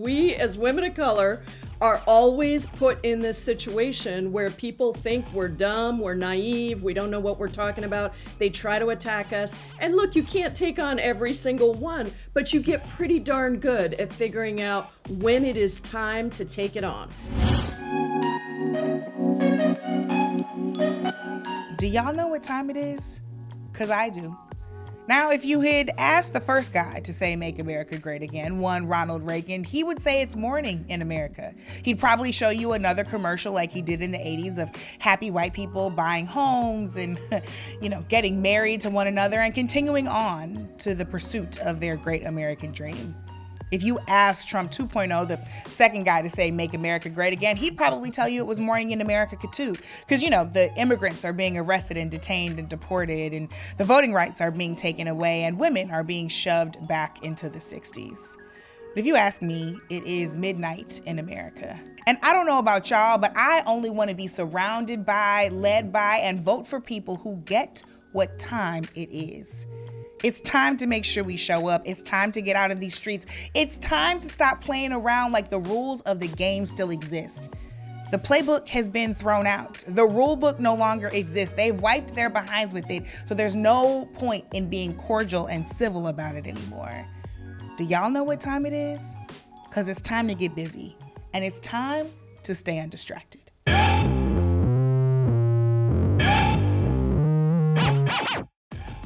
we as women of color are always put in this situation where people think we're dumb, we're naive, we don't know what we're talking about. They try to attack us. And look, you can't take on every single one, but you get pretty darn good at figuring out when it is time to take it on. Do y'all know what time it is? Because I do. Now, if you had asked the first guy to say "Make America Great Again," one Ronald Reagan, he would say it's morning in America. He'd probably show you another commercial like he did in the 80s of happy white people buying homes and, getting married to one another and continuing on to the pursuit of their great American dream. If you asked Trump 2.0, the second guy, to say "Make America Great Again," he'd probably tell you it was morning in America too. Because, the immigrants are being arrested and detained and deported, and the voting rights are being taken away, and women are being shoved back into the 60s. But if you ask me, it is midnight in America. And I don't know about y'all, but I only want to be surrounded by, led by, and vote for people who get what time it is. It's time to make sure we show up. It's time to get out in these streets. It's time to stop playing around like the rules of the game still exist. The playbook has been thrown out. The rule book no longer exists. They've wiped their behinds with it, so there's no point in being cordial and civil about it anymore. Do y'all know what time it is? Because it's time to get busy, and it's time to stay undistracted.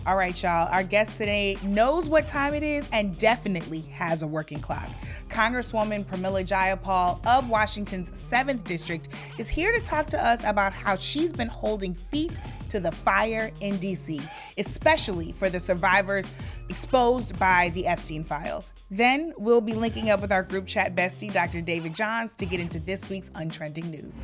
All right, y'all, our guest today knows what time it is and definitely has a working clock. Congresswoman Pramila Jayapal of Washington's 7th District is here to talk to us about how she's been holding feet to the fire in D.C., especially for the survivors exposed by the Epstein files. Then we'll be linking up with our group chat bestie, Dr. David Johns, to get into this week's Untrending news.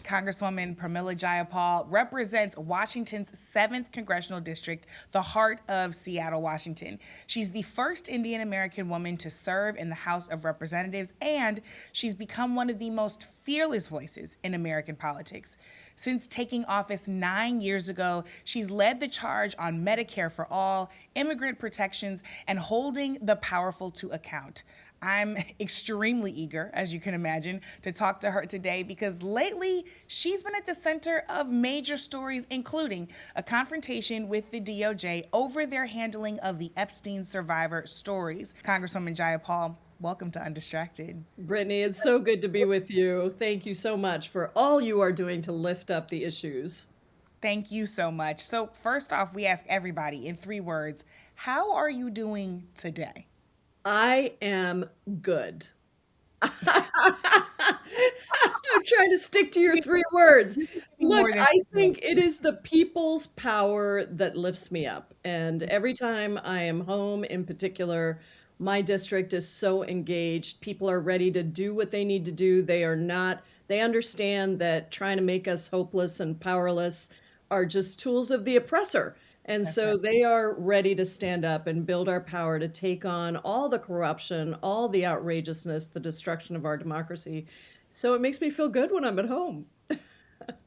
Congresswoman Pramila Jayapal represents Washington's 7th Congressional District, the heart of Seattle, Washington. She's the first Indian American woman to serve in the House of Representatives, and she's become one of the most fearless voices in American politics. Since taking office 9 years ago, she's led the charge on Medicare for all, immigrant protections, and holding the powerful to account. I'm extremely eager, as you can imagine, to talk to her today because lately she's been at the center of major stories, including a confrontation with the DOJ over their handling of the Epstein survivor stories. Congresswoman Jayapal, welcome to Undistracted. Brittany, it's so good to be with you. Thank you so much for all you are doing to lift up the issues. Thank you so much. So first off, we ask everybody in 3 words, how are you doing today? I am good. I'm trying to stick to your 3 words. Look, I think it is the people's power that lifts me up. And every time I am home in particular, my district is so engaged. People are ready to do what they need to do. They understand that trying to make us hopeless and powerless are just tools of the oppressor. And so they are ready to stand up and build our power to take on all the corruption, all the outrageousness, the destruction of our democracy. So it makes me feel good when I'm at home.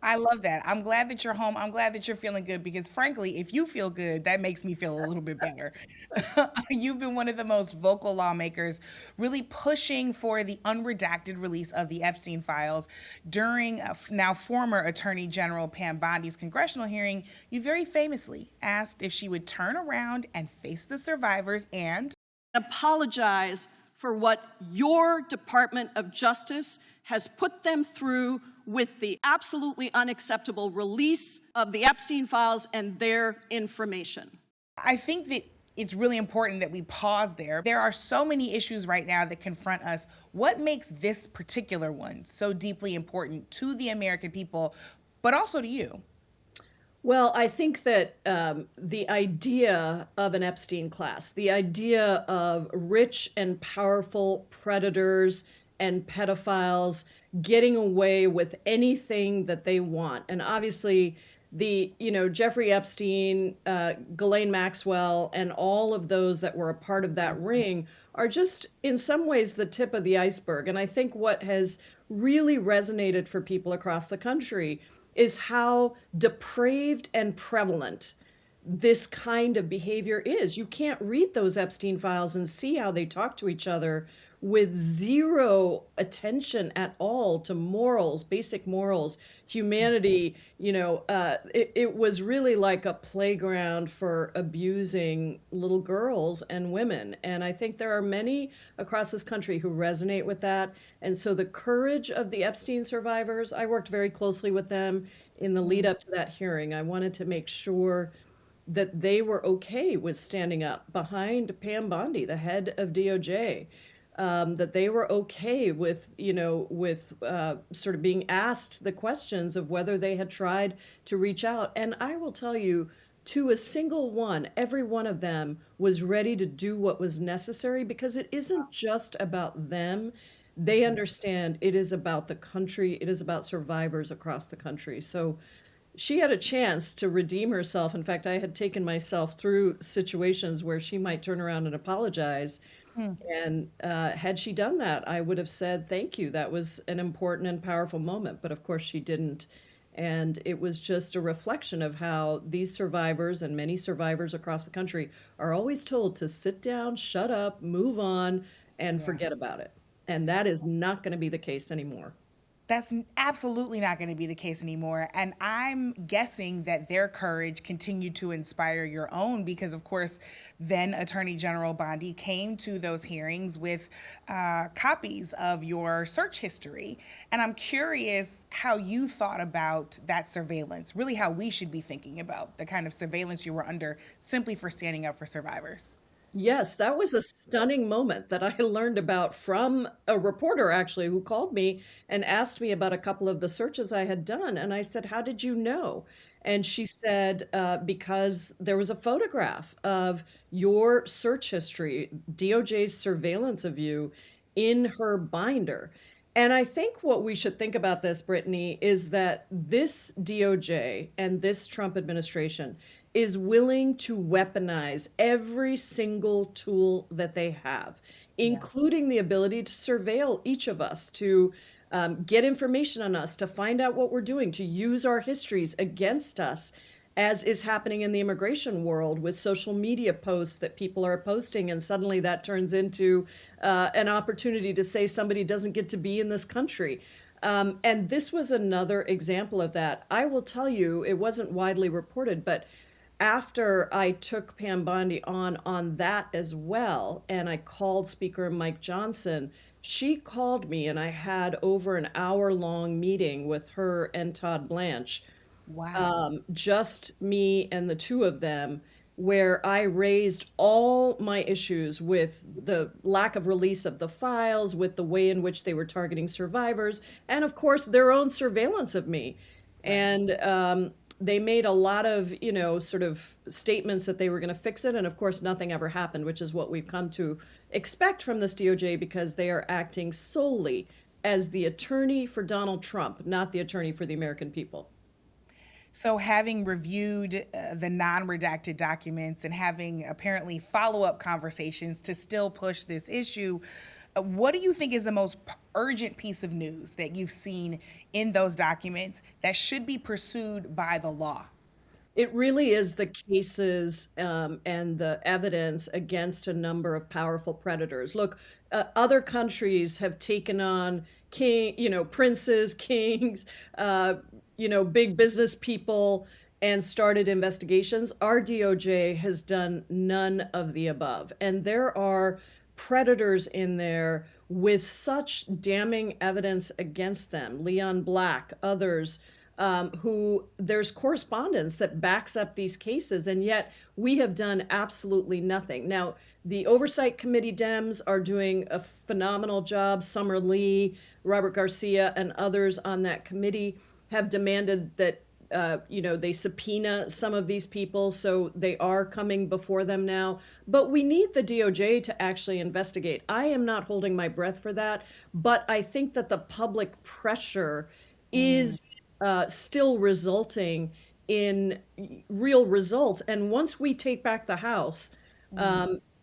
I love that. I'm glad that you're home. I'm glad that you're feeling good because, frankly, if you feel good, that makes me feel a little bit better. You've been one of the most vocal lawmakers really pushing for the unredacted release of the Epstein files. During now former Attorney General Pam Bondi's congressional hearing, you very famously asked if she would turn around and face the survivors and apologize for what your Department of Justice has put them through with the absolutely unacceptable release of the Epstein files and their information. I think that it's really important that we pause there. There are so many issues right now that confront us. What makes this particular one so deeply important to the American people, but also to you? Well, I think that the idea of an Epstein class, the idea of rich and powerful predators and pedophiles getting away with anything that they want. And obviously Jeffrey Epstein, Ghislaine Maxwell, and all of those that were a part of that ring are just in some ways the tip of the iceberg. And I think what has really resonated for people across the country is how depraved and prevalent this kind of behavior is. You can't read those Epstein files and see how they talk to each other with zero attention at all to morals, basic morals, humanity. It was really like a playground for abusing little girls and women. And I think there are many across this country who resonate with that. And so the courage of the Epstein survivors, I worked very closely with them in the lead up to that hearing. I wanted to make sure that they were okay with standing up behind Pam Bondi, the head of DOJ, that they were okay with, sort of being asked the questions of whether they had tried to reach out. And I will tell you, to a single one, every one of them was ready to do what was necessary, because it isn't just about them. They understand it is about the country, it is about survivors across the country. So she had a chance to redeem herself. In fact, I had taken myself through situations where she might turn around and apologize. And had she done that, I would have said, thank you. That was an important and powerful moment. But of course, she didn't. And it was just a reflection of how these survivors and many survivors across the country are always told to sit down, shut up, move on, and Yeah. forget about it. And that is not going to be the case anymore. That's absolutely not going to be the case anymore. And I'm guessing that their courage continued to inspire your own because, of course, then Attorney General Bondi came to those hearings with copies of your search history. And I'm curious how you thought about that surveillance, really how we should be thinking about the kind of surveillance you were under simply for standing up for survivors. Yes, that was a stunning moment that I learned about from a reporter actually who called me and asked me about a couple of the searches I had done. And I said, how did you know? And she said, because there was a photograph of your search history, DOJ's surveillance of you in her binder. And I think what we should think about this, Brittany, is that this DOJ and this Trump administration is willing to weaponize every single tool that they have, Yeah. including the ability to surveil each of us, to get information on us, to find out what we're doing, to use our histories against us, as is happening in the immigration world with social media posts that people are posting. And suddenly that turns into an opportunity to say somebody doesn't get to be in this country. And this was another example of that. I will tell you, it wasn't widely reported, but after I took Pam Bondi on that as well, and I called Speaker Mike Johnson, she called me and I had over an hour-long meeting with her and Todd Blanche, Wow. just me and the two of them, where I raised all my issues with the lack of release of the files, with the way in which they were targeting survivors, and of course their own surveillance of me. Right. And they made a lot of, sort of statements that they were going to fix it. And of course, nothing ever happened, which is what we've come to expect from this DOJ, because they are acting solely as the attorney for Donald Trump, not the attorney for the American people. So, having reviewed the non redacted documents and having apparently follow up conversations to still push this issue, what do you think is the most urgent piece of news that you've seen in those documents that should be pursued by the law? It really is the cases and the evidence against a number of powerful predators. Look, other countries have taken on princes, kings, big business people, and started investigations. Our DOJ has done none of the above. And there are predators in there with such damning evidence against them. Leon Black, others, who there's correspondence that backs up these cases, and yet we have done absolutely nothing. Now, the Oversight Committee Dems are doing a phenomenal job. Summer Lee, Robert Garcia, and others on that committee have demanded that they subpoena some of these people, so they are coming before them now. But we need the DOJ to actually investigate. I am not holding my breath for that, but I think that the public pressure is still resulting in real results. And once we take back the House,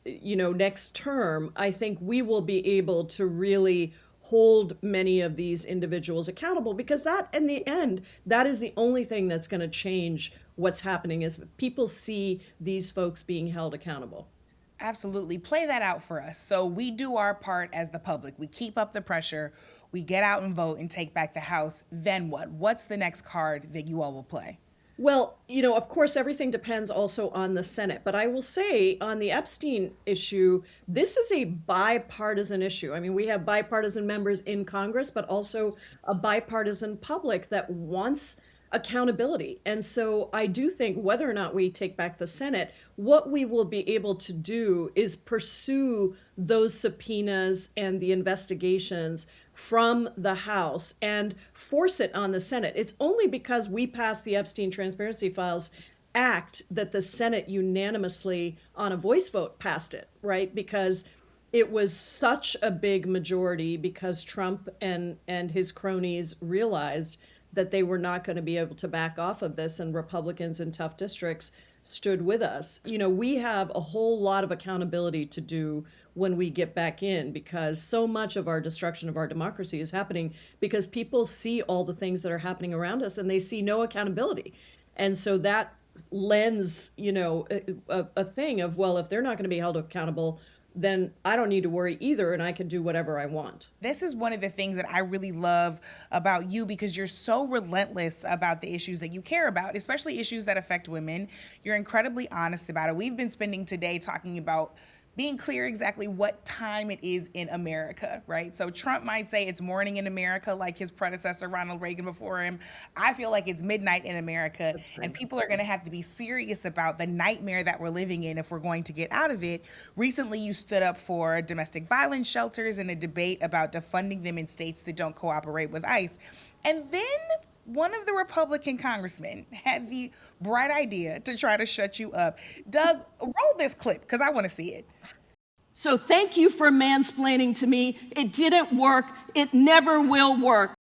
next term, I think we will be able to really hold many of these individuals accountable, because that, in the end, that is the only thing that's going to change what's happening, is people see these folks being held accountable. Absolutely. Play that out for us. So we do our part as the public. We keep up the pressure. We get out and vote and take back the House. Then what? What's the next card that you all will play? Well, of course, everything depends also on the Senate. But I will say on the Epstein issue, this is a bipartisan issue. I mean, we have bipartisan members in Congress, but also a bipartisan public that wants accountability. And so I do think whether or not we take back the Senate, what we will be able to do is pursue those subpoenas and the investigations from the House and force it on the Senate. It's only because we passed the Epstein Transparency Files Act that the Senate unanimously, on a voice vote, passed it, right? Because it was such a big majority because Trump and his cronies realized that they were not going to be able to back off of this, and Republicans in tough districts stood with us. We have a whole lot of accountability to do when we get back in, because so much of our destruction of our democracy is happening because people see all the things that are happening around us and they see no accountability. And so that lends, a thing of, well, if they're not going to be held accountable, then I don't need to worry either, and I can do whatever I want. This is one of the things that I really love about you, because you're so relentless about the issues that you care about, especially issues that affect women. You're incredibly honest about it. We've been spending today talking about being clear exactly what time it is in America, right? So Trump might say it's morning in America, like his predecessor, Ronald Reagan, before him. I feel like it's midnight in America, and people are going to have to be serious about the nightmare that we're living in if we're going to get out of it. Recently, you stood up for domestic violence shelters in a debate about defunding them in states that don't cooperate with ICE. And then one of the Republican congressmen had the bright idea to try to shut you up. Doug, roll this clip because I want to see it. So thank you for mansplaining to me. It didn't work. It never will work.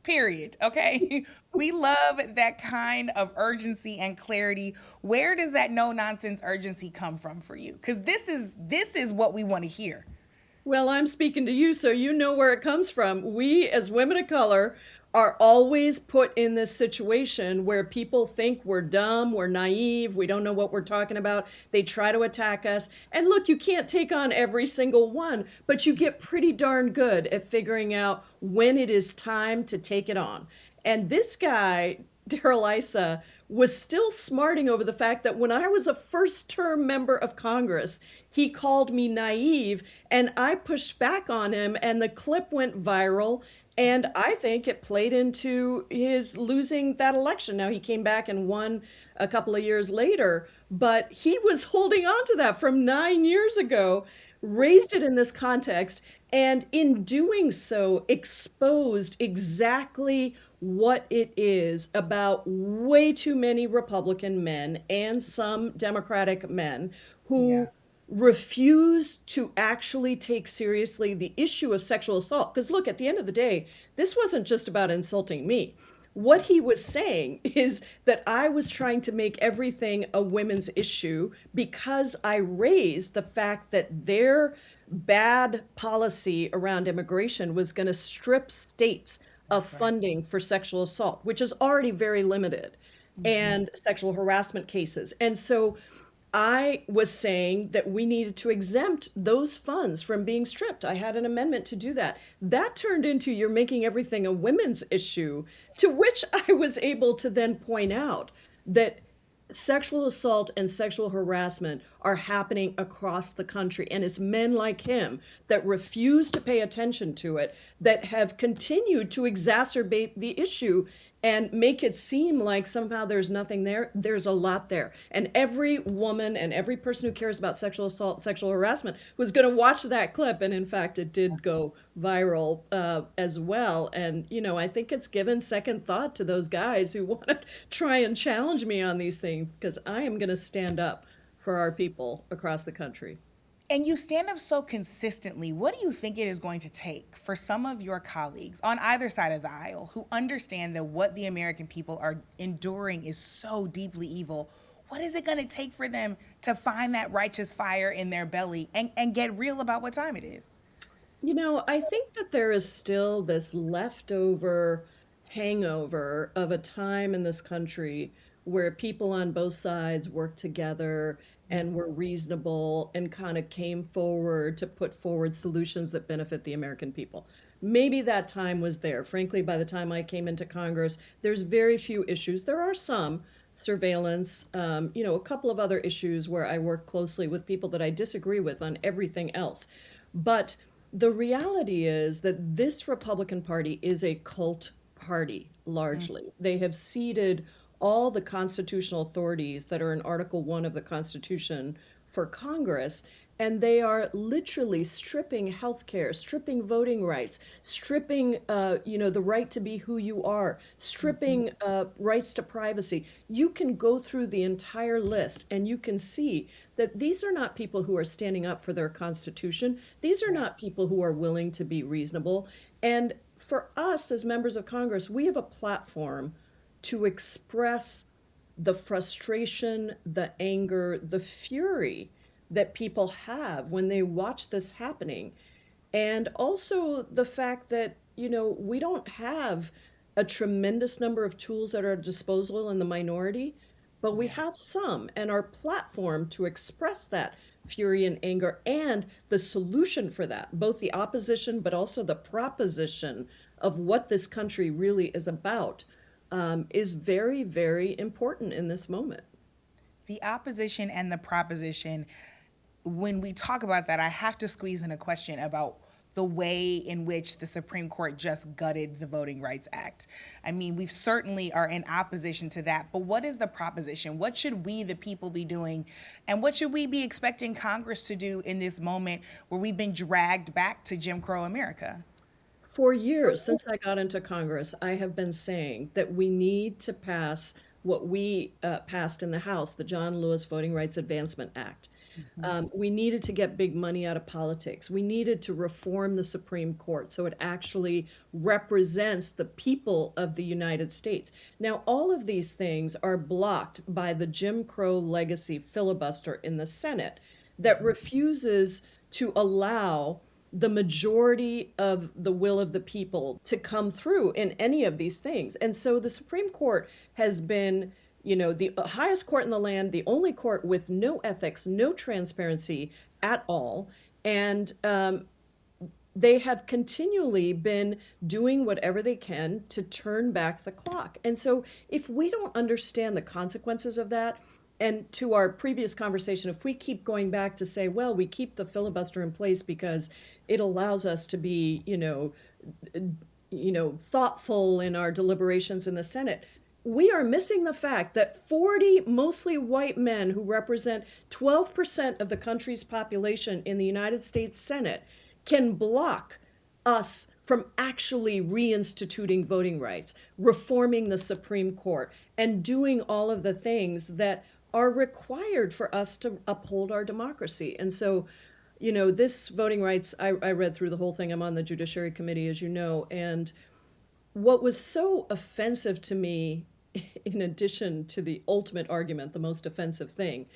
Period. Okay. We love that kind of urgency and clarity. Where does that no nonsense urgency come from for you? Because this is what we want to hear. Well, I'm speaking to you, so you know where it comes from. We, as women of color, are always put in this situation where people think we're dumb, we're naive, we don't know what we're talking about. They try to attack us. And look, you can't take on every single one, but you get pretty darn good at figuring out when it is time to take it on. And this guy, Darrell Issa, was still smarting over the fact that when I was a first-term member of Congress, he called me naive, and I pushed back on him, and the clip went viral. And I think it played into his losing that election. Now, he came back and won a couple of years later, but he was holding on to that from 9 years ago, raised it in this context, and in doing so, exposed exactly what it is about way too many Republican men and some Democratic men who refuse to actually take seriously the issue of sexual assault. Because look, at the end of the day, this wasn't just about insulting me. What he was saying is that I was trying to make everything a women's issue because I raised the fact that their bad policy around immigration was going to strip states of funding for sexual assault, which is already very limited, and sexual harassment cases. And so I was saying that we needed to exempt those funds from being stripped. I had an amendment to do that. That turned into you're making everything a women's issue, to which I was able to then point out that sexual assault and sexual harassment are happening across the country. And it's men like him that refuse to pay attention to it, that have continued to exacerbate the issue and make it seem like somehow there's nothing there. There's a lot there. And every woman and every person who cares about sexual assault, sexual harassment was going to watch that clip. And in fact, it did go viral as well. And, I think it's given second thought to those guys who want to try and challenge me on these things, because I am going to stand up for our people across the country. And you stand up so consistently. What do you think it is going to take for some of your colleagues on either side of the aisle who understand that what the American people are enduring is so deeply evil? What is it going to take for them to find that righteous fire in their belly and get real about what time it is? I think that there is still this leftover hangover of a time in this country where people on both sides worked together and were reasonable and kind of came forward to put forward solutions that benefit the American people. Maybe that time was there. Frankly, by the time I came into Congress, there's very few issues. There are some surveillance, a couple of other issues where I work closely with people that I disagree with on everything else. But the reality is that this Republican Party is a cult party, largely. They have ceded all the constitutional authorities that are in Article 1 of the Constitution for Congress, and they are literally stripping health care, stripping voting rights, stripping, the right to be who you are, stripping rights to privacy. You can go through the entire list and you can see that these are not people who are standing up for their Constitution. These are not people who are willing to be reasonable. And for us as members of Congress, we have a platform to express the frustration, the anger, the fury that people have when they watch this happening. And also the fact that, we don't have a tremendous number of tools at our disposal in the minority, but we have some, and our platform to express that fury and anger and the solution for that, both the opposition, but also the proposition of what this country really is about, is very, very important in this moment. The opposition and the proposition, when we talk about that, I have to squeeze in a question about the way in which the Supreme Court just gutted the Voting Rights Act. I mean, we certainly are in opposition to that, but what is the proposition? What should we, the people, be doing? And what should we be expecting Congress to do in this moment where we've been dragged back to Jim Crow America? For years, since I got into Congress, I have been saying that we need to pass what we passed in the House, the John Lewis Voting Rights Advancement Act. We needed to get big money out of politics. We needed to reform the Supreme Court so it actually represents the people of the United States. Now, all of these things are blocked by the Jim Crow legacy filibuster in the Senate that refuses to allow the majority of the will of the people to come through in any of these things. And so the Supreme Court has been the highest court in the land, the only court with no ethics, no transparency at all. And they have continually been doing whatever they can to turn back the clock. And so if we don't understand the consequences of that, and to our previous conversation, if we keep going back to say, well, we keep the filibuster in place because it allows us to be, thoughtful in our deliberations in the Senate, we are missing the fact that 40 mostly white men who represent 12% of the country's population in the United States Senate can block us from actually reinstituting voting rights, reforming the Supreme Court, and doing all of the things that are required for us to uphold our democracy. And so, this voting rights, I read through the whole thing. I'm on the Judiciary Committee, as you know, and what was so offensive to me, in addition to the ultimate argument, the most offensive thing,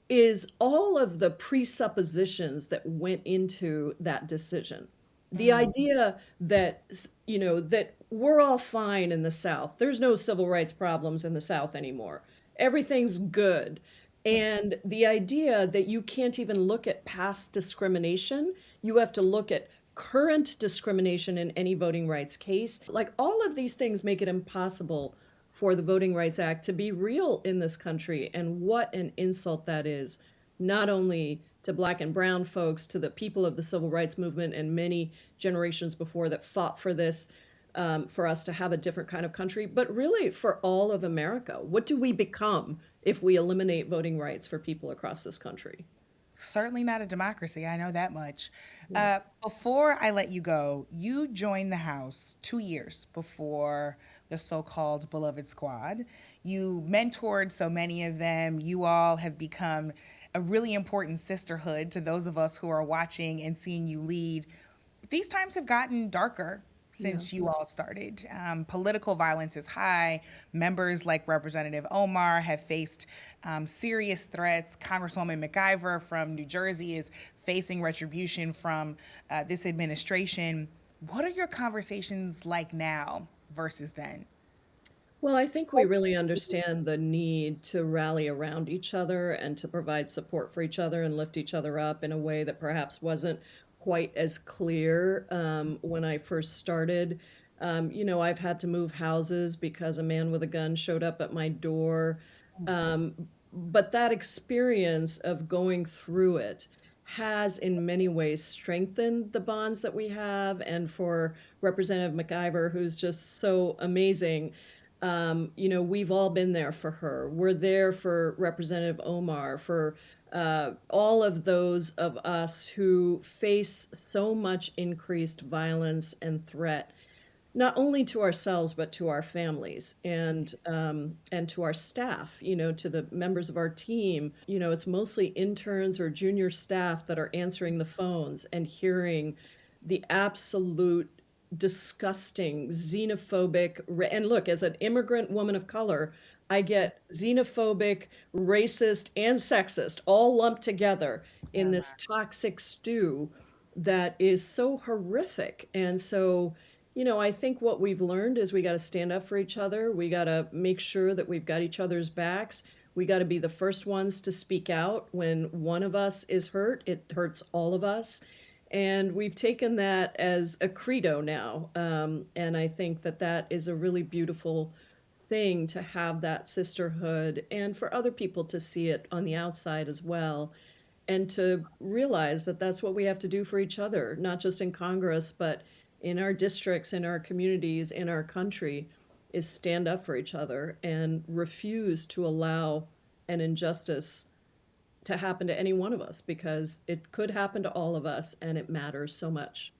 is all of the presuppositions that went into that decision. The idea that, that we're all fine in the South. There's no civil rights problems in the South anymore. Everything's good. And the idea that you can't even look at past discrimination, you have to look at current discrimination in any voting rights case. Like, all of these things make it impossible for the Voting Rights Act to be real in this country. And what an insult that is, not only to Black and brown folks, to the people of the civil rights movement and many generations before that fought for this, for us to have a different kind of country, but really for all of America. What do we become if we eliminate voting rights for people across this country? Certainly not a democracy. I know that much. Before I let you go, you joined the House 2 years before the so-called Beloved Squad. You mentored so many of them. You all have become a really important sisterhood to those of us who are watching and seeing you lead. These times have gotten darker since you all started. Political violence is high. Members like Representative Omar have faced serious threats. Congresswoman McIver from New Jersey is facing retribution from this administration. What are your conversations like now versus then? Well, I think we really understand the need to rally around each other and to provide support for each other and lift each other up in a way that perhaps wasn't quite as clear when I first started. I've had to move houses because a man with a gun showed up at my door. Um, but that experience of going through it has in many ways strengthened the bonds that we have. And for Representative McIver, who's just so amazing, we've all been there for her. We're there for Representative Omar, for all of those of us who face so much increased violence and threat, not only to ourselves but to our families and to our staff. To the members of our team. It's mostly interns or junior staff that are answering the phones and hearing the absolute disgusting, xenophobic, and look, as an immigrant woman of color, I get xenophobic, racist, and sexist all lumped together in this toxic stew that is so horrific. And so, I think what we've learned is we got to stand up for each other. We got to make sure that we've got each other's backs. We got to be the first ones to speak out when one of us is hurt. It hurts all of us. And we've taken that as a credo now. And I think that that is a really beautiful thing, to have that sisterhood and for other people to see it on the outside as well. And to realize that that's what we have to do for each other, not just in Congress, but in our districts, in our communities, in our country, is stand up for each other and refuse to allow an injustice to happen to any one of us, because it could happen to all of us and it matters so much.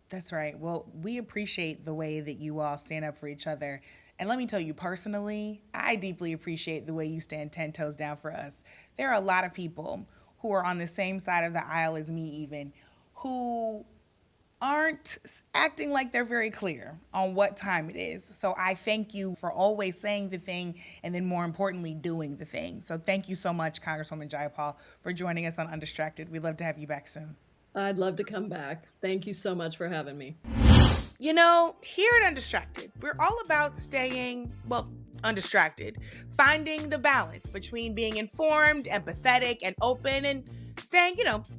That's right. Well, we appreciate the way that you all stand up for each other. And let me tell you personally, I deeply appreciate the way you stand 10 toes down for us. There are a lot of people who are on the same side of the aisle as me, even, who aren't acting like they're very clear on what time it is. So I thank you for always saying the thing and then, more importantly, doing the thing. So thank you so much, Congresswoman Jayapal, for joining us on Undistracted. We'd love to have you back soon. I'd love to come back. Thank you so much for having me. Here at Undistracted, we're all about staying, undistracted, finding the balance between being informed, empathetic, and open, and staying,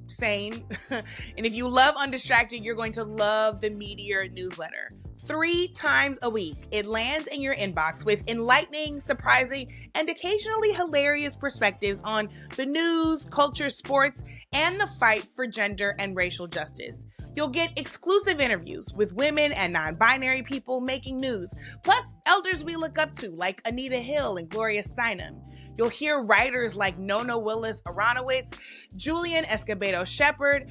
sane. And if you love Undistracted, you're going to love the Meteor newsletter. 3 times a week, it lands in your inbox with enlightening, surprising, and occasionally hilarious perspectives on the news, culture, sports, and the fight for gender and racial justice. You'll get exclusive interviews with women and non-binary people making news, plus elders we look up to like Anita Hill and Gloria Steinem. You'll hear writers like Nona Willis Aronowitz, Julian Escobedo Shepherd,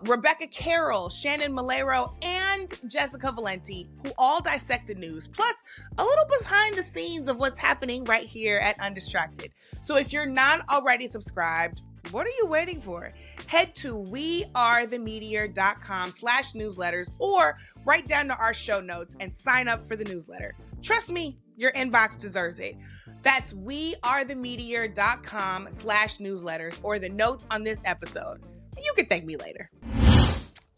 Rebecca Carroll, Shannon Malero, and Jessica Valenti, who all dissect the news, plus a little behind the scenes of what's happening right here at Undistracted. So if you're not already subscribed, what are you waiting for? Head to wearethemeteor.com/newsletters or write down to our show notes and sign up for the newsletter. Trust me, your inbox deserves it. That's wearethemeteor.com/newsletters or the notes on this episode. You can thank me later.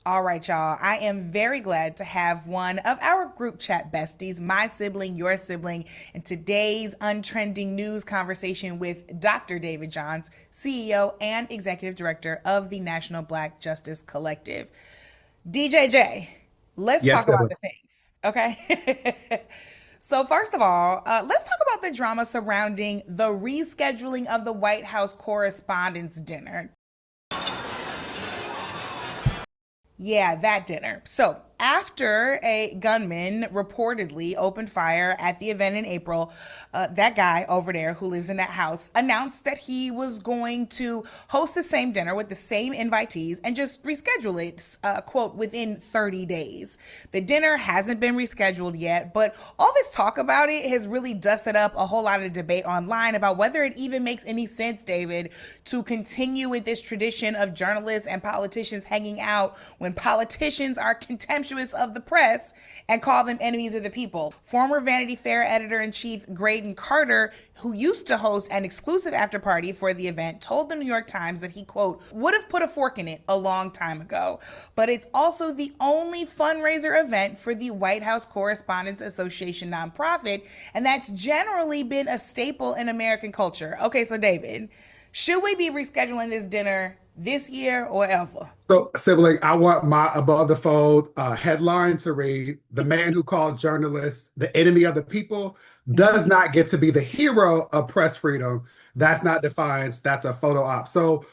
All right, y'all. I am very glad to have one of our group chat besties, my sibling, your sibling, in today's Untrending news conversation with Dr. David Johns, CEO and Executive Director of the National Black Justice Collective. DJJ, let's talk about the things, okay? So first of all, let's talk about the drama surrounding the rescheduling of the White House Correspondents' dinner. Yeah, that dinner. So after a gunman reportedly opened fire at the event in April, that guy over there who lives in that house announced that he was going to host the same dinner with the same invitees and just reschedule it, quote, within 30 days. The dinner hasn't been rescheduled yet, but all this talk about it has really dusted up a whole lot of debate online about whether it even makes any sense, David, to continue with this tradition of journalists and politicians hanging out when politicians are contemptuous contemptuous of the press and call them enemies of the people. Former Vanity Fair editor-in-chief Graydon Carter, who used to host an exclusive after party for the event, told the New York Times that he, quote, would have put a fork in it a long time ago. But it's also the only fundraiser event for the White House Correspondents Association nonprofit, and that's generally been a staple in American culture. Okay, so David, should we be rescheduling this dinner this year or ever? So, sibling, I want my above the fold headline to read: "The man who called journalists the enemy of the people does not get to be the hero of press freedom. That's not defiance. That's a photo op." So,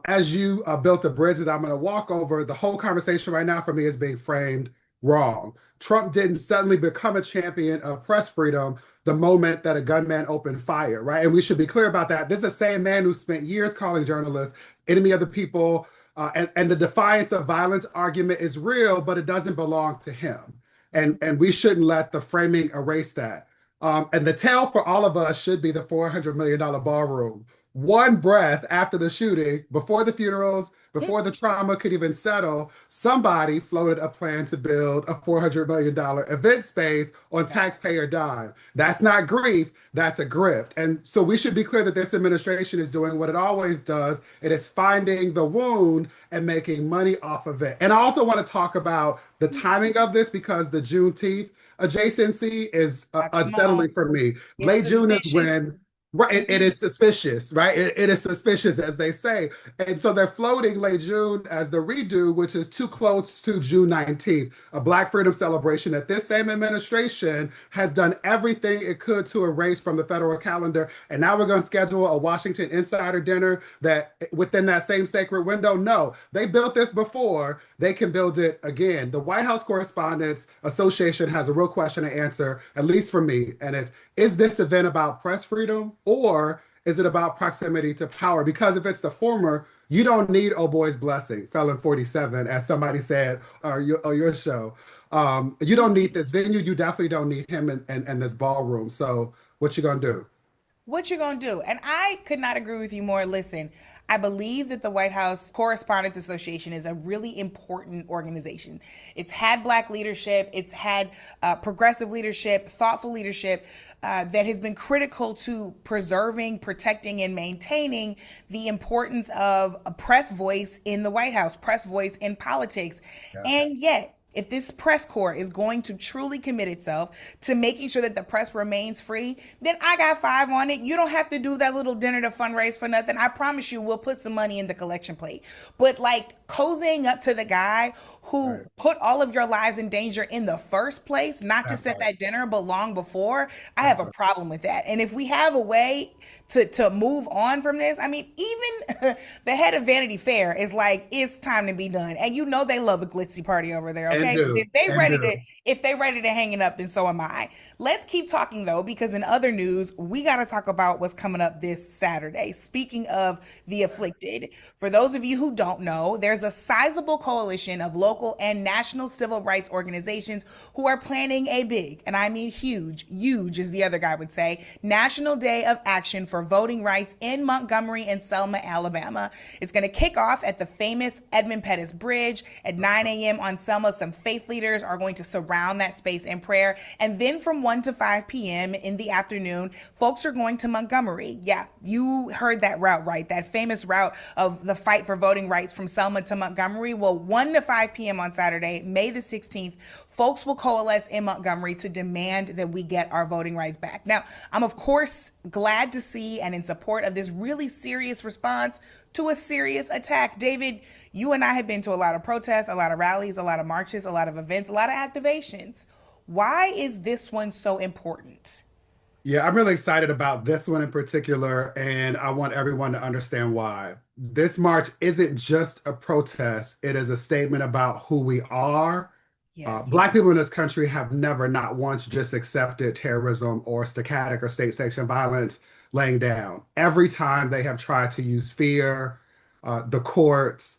as you built a bridge that I'm going to walk over, the whole conversation right now for me is being framed wrong. Trump didn't suddenly become a champion of press freedom the moment that a gunman opened fire, right? And we should be clear about that. This is the same man who spent years calling journalists enemy of the people, and the defiance of violence argument is real, but it doesn't belong to him. And we shouldn't let the framing erase that. And the tale for all of us should be the $400 million ballroom. One breath after the shooting, before the funerals, before the trauma could even settle, somebody floated a plan to build a $400 million event space on taxpayer dime. That's not grief, that's a grift. And so we should be clear that this administration is doing what it always does. It is finding the wound and making money off of it. And I also want to talk about the timing of this, because the Juneteenth adjacency is unsettling for me. Late June is when... Right, it is suspicious, right? It is suspicious, as they say. And so they're floating late June as the redo, which is too close to June 19th, a Black freedom celebration that this same administration has done everything it could to erase from the federal calendar. And now we're going to schedule a Washington insider dinner that within that same sacred window. No, they built this before. They can build it again. The White House Correspondents Association has a real question to answer, at least for me. And it's, is this event about press freedom, or is it about proximity to power? Because if it's the former, you don't need oh boy's blessing, Felon 47, as somebody said on your show. You don't need this venue. You definitely don't need him in this ballroom. So what you gonna do? What you gonna do? And I could not agree with you more. Listen, I believe that the White House Correspondents Association is a really important organization. It's had Black leadership, it's had progressive leadership, thoughtful leadership that has been critical to preserving, protecting, and maintaining the importance of a press voice in the White House, press voice in politics. Yeah. And yet, if this press corps is going to truly commit itself to making sure that the press remains free, then I got 5 on it. You don't have to do that little dinner to fundraise for nothing. I promise you, we'll put some money in the collection plate. But like cozying up to the guy who put all of your lives in danger in the first place, not just at that dinner, but long before, I have a problem with that. And if we have a way to move on from this, I mean, even the head of Vanity Fair is like, it's time to be done. And you know they love a glitzy party over there, okay? If they ready to hang it up, then so am I. Let's keep talking though, because in other news, we got to talk about what's coming up this Saturday. Speaking of the afflicted, for those of you who don't know, there's a sizable coalition of local and national civil rights organizations who are planning a big, and I mean huge as the other guy would say, National Day of Action for Voting Rights in Montgomery and Selma, Alabama. It's going to kick off at the famous Edmund Pettus Bridge at 9 a.m. on Selma. Some faith leaders are going to surround that space in prayer. And then from 1 to 5 p.m. in the afternoon, folks are going to Montgomery. Yeah, you heard that route right, that famous route of the fight for voting rights from Selma to Montgomery. Well, 1 to 5 p.m. on Saturday, May the 16th, folks will coalesce in Montgomery to demand that we get our voting rights back. Now, I'm of course glad to see and in support of this really serious response to a serious attack. David, you and I have been to a lot of protests, a lot of rallies, a lot of marches, a lot of events, a lot of activations. Why is this one so important? Yeah, I'm really excited about this one in particular, and I want everyone to understand why. This march isn't just a protest. It is a statement about who we are. Yes. Black people in this country have never, not once, just accepted terrorism or stochastic or state-sanctioned violence laying down. Every time they have tried to use fear, the courts,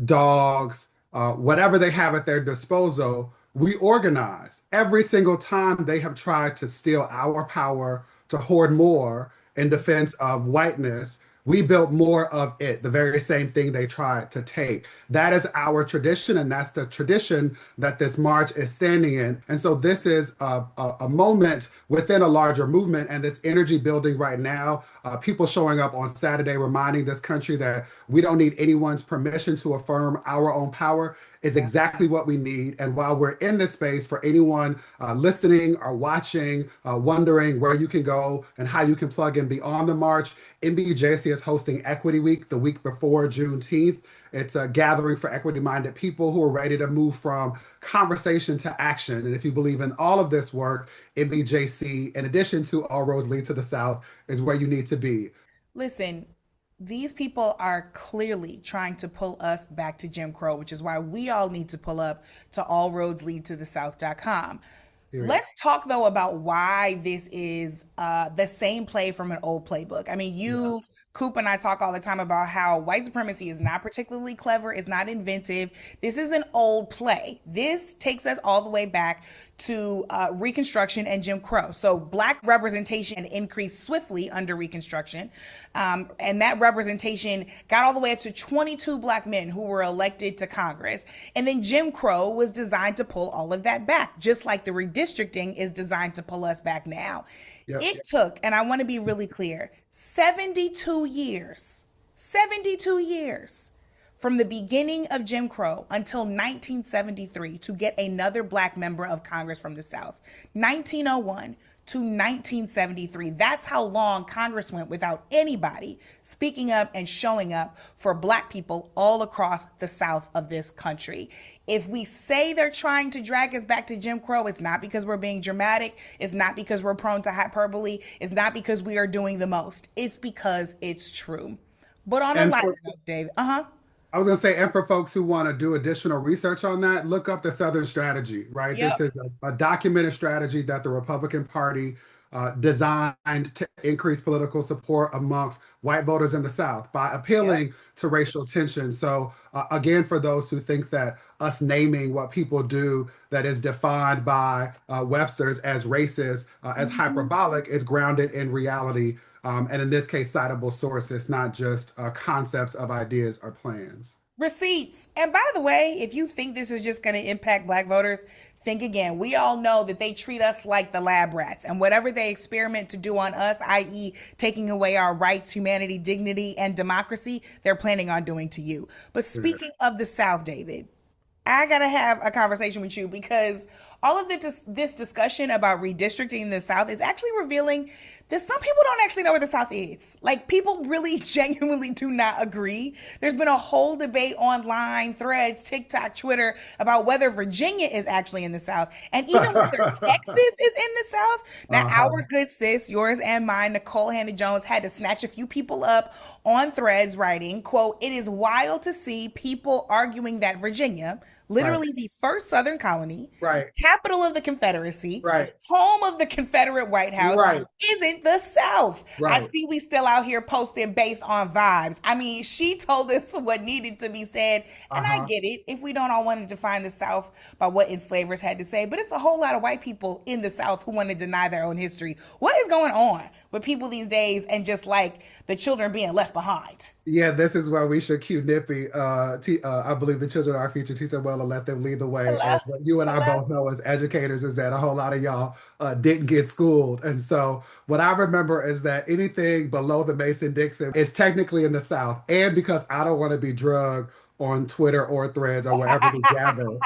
dogs, whatever they have at their disposal, we organize. Every single time they have tried to steal our power, to hoard more in defense of whiteness, We built more of it, the very same thing they tried to take. That is our tradition, and that's the tradition that this march is standing in. And so this is a moment within a larger movement, and this energy building right now, people showing up on Saturday reminding this country that we don't need anyone's permission to affirm our own power is exactly what we need. And while we're in this space, for anyone listening or watching, wondering where you can go and how you can plug in beyond the march, NBJC is hosting Equity Week the week before Juneteenth. It's a gathering for equity-minded people who are ready to move from conversation to action. And if you believe in all of this work, NBJC, in addition to All Roads Lead to the South, is where you need to be. Listen, these people are clearly trying to pull us back to Jim Crow, which is why we all need to pull up to allroadsleadtothesouth.com. Let's talk though about why this is the same play from an old playbook. I mean, Coop and I talk all the time about how white supremacy is not particularly clever, it's not inventive. This is an old play. This takes us all the way back to Reconstruction and Jim Crow. So Black representation increased swiftly under Reconstruction. And that representation got all the way up to 22 Black men who were elected to Congress. And then Jim Crow was designed to pull all of that back, just like the redistricting is designed to pull us back now. Yep. It took, and I want to be really clear, 72 years from the beginning of Jim Crow until 1973 to get another Black member of Congress from the South. 1901 to 1973. That's how long Congress went without anybody speaking up and showing up for Black people all across the South of this country. If we say they're trying to drag us back to Jim Crow, it's not because we're being dramatic. It's not because we're prone to hyperbole. It's not because we are doing the most. It's because it's true. But on a lighter note, Dave, I was going to say, and for folks who want to do additional research on that, look up the Southern Strategy, right? Yep. This is a documented strategy that the Republican Party designed to increase political support amongst white voters in the South by appealing to racial tension. So again, for those who think that us naming what people do that is defined by Webster's as racist, as hyperbolic, is grounded in reality. And in this case, citable sources, not just concepts of ideas or plans. Receipts. And by the way, if you think this is just going to impact Black voters, think again. We all know that they treat us like the lab rats, and whatever they experiment to do on us, i.e. taking away our rights, humanity, dignity, and democracy, they're planning on doing to you. But speaking of the South, David, I got to have a conversation with you because all of this discussion about redistricting the South is actually revealing that some people don't actually know where the South is. Like, people really genuinely do not agree. There's been a whole debate online, threads, TikTok, Twitter, about whether Virginia is actually in the South, and even whether Texas is in the South. Now, our good sis, yours and mine, Nicole Hannah-Jones, had to snatch a few people up on threads writing, quote, "It is wild to see people arguing that Virginia, literally the first Southern colony, capital of the Confederacy, home of the Confederate White House, isn't the South." I see we still out here posting based on vibes. I mean, she told us what needed to be said, and I get it if we don't all want to define the South by what enslavers had to say, but it's a whole lot of white people in the South who want to deny their own history. What is going on with people these days and just like the children being left behind? Yeah, this is where we should cue Nippy. I believe the children are our future. Teach them well and let them lead the way. And what you and I both know as educators is that a whole lot of y'all didn't get schooled. And so what I remember is that anything below the Mason-Dixon is technically in the South. And because I don't want to be drugged on Twitter or threads or wherever we gather,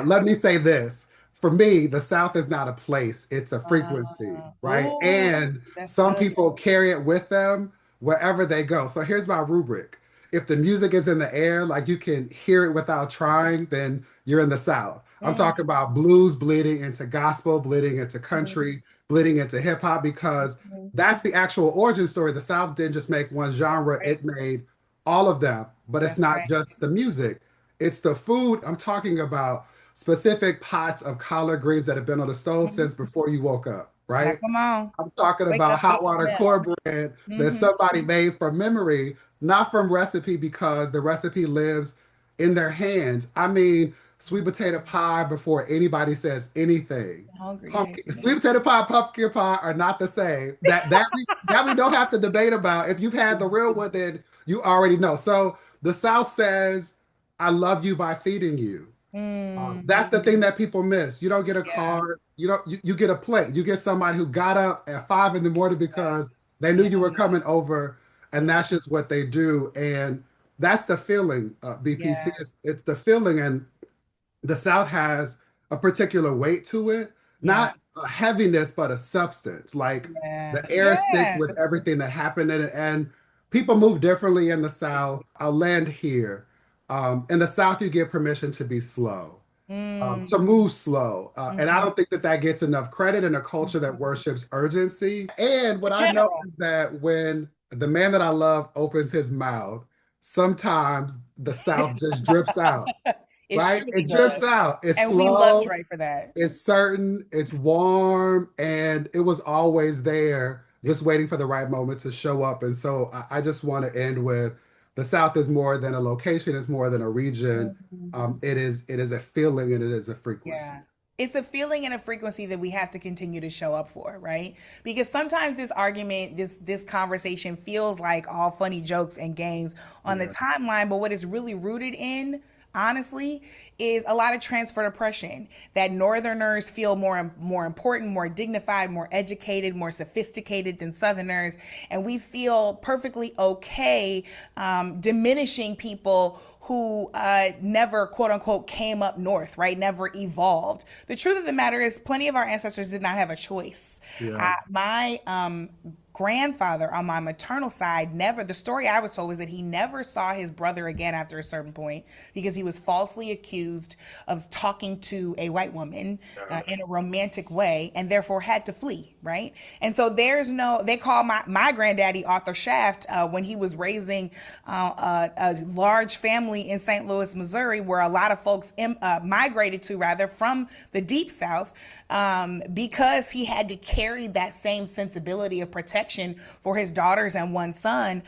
let me say this. For me, the South is not a place. It's a frequency, right? Ooh, and some people carry it with them wherever they go. So here's my rubric. If the music is in the air, like you can hear it without trying, then you're in the South. I'm talking about blues bleeding into gospel, bleeding into country, bleeding into hip hop, because that's the actual origin story. The South didn't just make one genre, it made all of them. But it's not just the music, it's the food. I'm talking about specific pots of collard greens that have been on the stove since before you woke up, right? Come on. I'm talking about hot water cornbread that somebody made from memory, not from recipe because the recipe lives in their hands. I mean, sweet potato pie before anybody says anything. Hungry. Sweet potato pie, pumpkin pie are not the same. That we don't have to debate about. If you've had the real one, then you already know. So the South says, "I love you by feeding you." That's the thing that people miss. You don't get a card. You get a plate. You get somebody who got up at 5 a.m. because they knew you were coming over, and that's just what they do. And that's the feeling, BPC. It's the feeling, and the South has a particular weight to it, not a heaviness, but a substance. Like the air is thick with everything that happened in it, and people move differently in the South. I'll land here. In the South, you get permission to be slow, to move slow. And I don't think that gets enough credit in a culture that worships urgency. And what I know is that when the man that I love opens his mouth, sometimes the South just drips out. Right? It drips out. It's slow. And we love Dre for that. It's certain, it's warm, and it was always there, just waiting for the right moment to show up. And so I just want to end with, the South is more than a location, it's more than a region. It is a feeling, and it is a frequency. Yeah. It's a feeling and a frequency that we have to continue to show up for, right? Because sometimes this argument, this conversation feels like all funny jokes and games on the timeline, but what it's really rooted in, honestly, is a lot of transferred oppression, that Northerners feel more important, more dignified, more educated, more sophisticated than Southerners. And we feel perfectly okay diminishing people who never, quote unquote, came up north, right? Never evolved. The truth of the matter is plenty of our ancestors did not have a choice. My grandfather on my maternal side the story I was told was that he never saw his brother again after a certain point because he was falsely accused of talking to a white woman in a romantic way, and therefore had to flee, right? And so they call my granddaddy Arthur Shaft when he was raising a large family in St. Louis, Missouri, where a lot of folks migrated to, rather, from the deep South, because he had to carry that same sensibility of protection for his daughters and one son,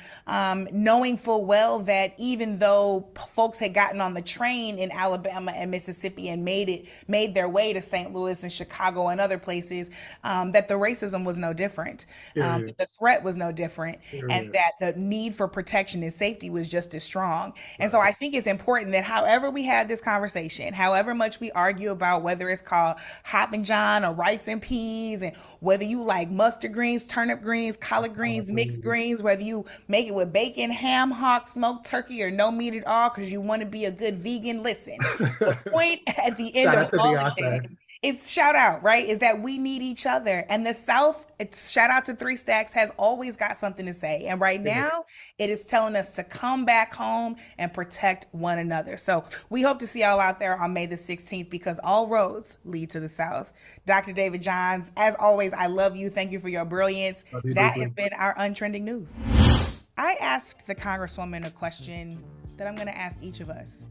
knowing full well that even though folks had gotten on the train in Alabama and Mississippi and made their way to St. Louis and Chicago and other places, that the racism was no different, the threat was no different, and that the need for protection and safety was just as strong. And so I think it's important that however we have this conversation, however much we argue about whether it's called Hoppin' John or rice and peas, and whether you like mustard greens, turnip greens, collard greens, mixed greens, whether you make it with bacon, ham, hock, smoked turkey, or no meat at all because you want to be a good vegan, listen, the point at the end of all of it, it's shout out, right, is that we need each other. And the South, it's shout out to Three Stacks, has always got something to say. And right now, it is telling us to come back home and protect one another. So we hope to see y'all out there on May the 16th, because all roads lead to the South. Dr. David Johns, as always, I love you. Thank you for your brilliance. That has been our Untrending News. I asked the Congresswoman a question that I'm going to ask each of us.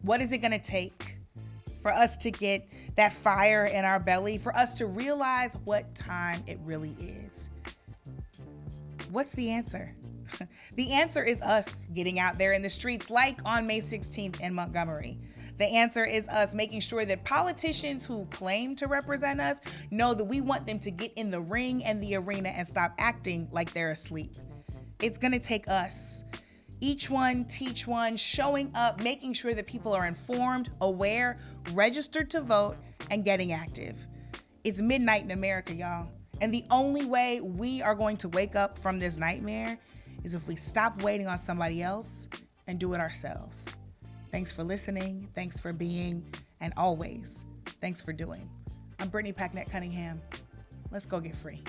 What is it going to take for us to get that fire in our belly, for us to realize what time it really is? What's the answer? The answer is us getting out there in the streets like on May 16th in Montgomery. The answer is us making sure that politicians who claim to represent us know that we want them to get in the ring and the arena and stop acting like they're asleep. It's going to take us. Each one, teach one, showing up, making sure that people are informed, aware, registered to vote, and getting active. It's midnight in America, y'all. And the only way we are going to wake up from this nightmare is if we stop waiting on somebody else and do it ourselves. Thanks for listening. Thanks for being. And always, thanks for doing. I'm Brittany Packnett Cunningham. Let's go get free.